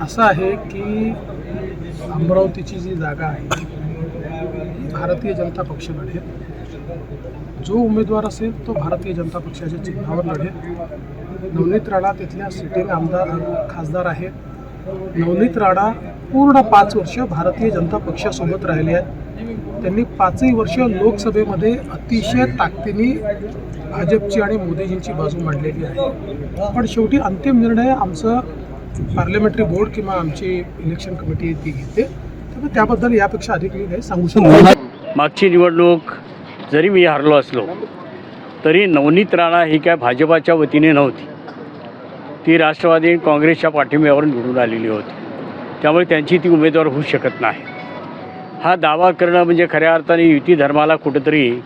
असं आहे की अमरावतीची जी जागा आहे भारतीय जनता पक्ष लढेल। जो उमेदवार असेल तो भारतीय जनता पक्षाच्या चिन्हावर लढेल। नवनीत राणा तिथल्या सिटिंग खासदार आहेत। नवनीत राणा पूर्ण 5 वर्ष भारतीय जनता पक्षासोबत राहिले आहेत। त्यांनी 5ही वर्ष लोकसभेमध्ये अतिशय ताकदीने भाजपची आणि मोदीजींची बाजू मांडलेली आहे। पण शेवटी अंतिम निर्णय आमचं पार्लमेंटरी बोर्ड किंवा आमची इलेक्शन कमिटी ती घेते। त्यामुळे त्याबद्दल यापेक्षा अधिक मी काही सांगू शकतो नाही। मागची निवडणूक जरी मी हारलो असलो तरी नवनीत राणा ही काय भाजपाच्या वतीने नव्हती, ती राष्ट्रवादी काँग्रेसच्या पाठिंब्यावर निवडून आलेली होती। त्यामुळे त्यांची ती उमेदवार होऊ शकत नाही। हा दावा करणं म्हणजे खऱ्या अर्थाने युती धर्माला कुठंतरी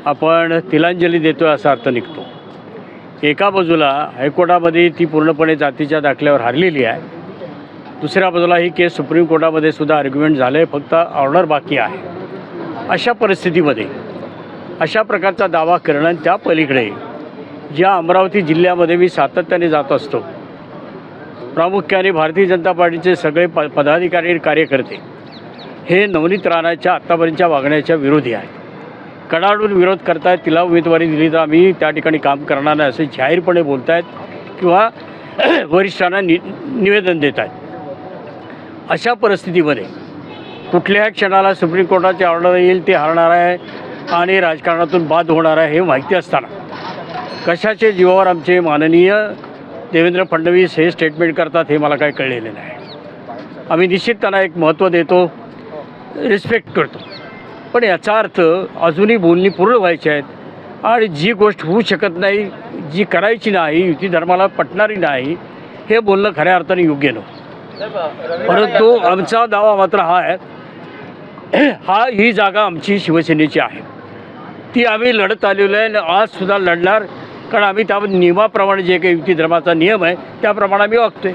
आपण तिलांजली देतो असा अर्थ निघतो। एका बाजूला हायकोर्टामध्ये ती पूर्णपणे जातीच्या दाखल्यावर हारलेली आहे, दुसऱ्या बाजूला ही केस सुप्रीम कोर्टामध्ये सुद्धा आर्ग्युमेंट झालं आहे, फक्त ऑर्डर बाकी आहे। अशा परिस्थितीमध्ये अशा प्रकारचा दावा करणं आणि त्या पलीकडे ज्या अमरावती जिल्ह्यामध्ये मी सातत्याने जात असतो, प्रामुख्याने भारतीय जनता पार्टीचे सगळे पदाधिकारी आणि कार्यकर्ते हे नवनीत राणाच्या आत्तापर्यंतच्या वागण्याच्या विरोधी आहे। कडाडून विरोध करतायत, तिला उमेदवारी दिली तर आम्ही त्या ठिकाणी काम करणार नाही असे जाहीरपणे बोलत आहेत किंवा वरिष्ठांना निवेदन देत आहेत। अशा परिस्थितीमध्ये कुठल्याही क्षणाला सुप्रीम कोर्टाचे ऑर्डर येईल, ते हारणार आहे आणि राजकारणातून बाद होणार आहे हे माहिती असताना कशाचे जीवावर आमचे माननीय देवेंद्र फडणवीस हे स्टेटमेंट करतात हे मला काही कळलेलं नाही। आम्ही निश्चित त्यांना एक महत्त्व देतो, रिस्पेक्ट करतो, पण याचा अर्थ अजूनही बोलणी पूर्ण व्हायची आहेत आणि जी गोष्ट होऊ शकत नाही, जी करायची नाही, युती धर्माला पटणारी नाही, हे बोलणं खऱ्या अर्थाने योग्य नव्हतं। परंतु आमचा दावा मात्र हा आहे, ही जागा आमची शिवसेनेची आहे, ती आम्ही लढत आलेलो आहे आणि आजसुद्धा लढणार, कारण आम्ही त्या नियमाप्रमाणे जे काही युती धर्माचा नियम आहे त्याप्रमाणे आम्ही वागतो आहे।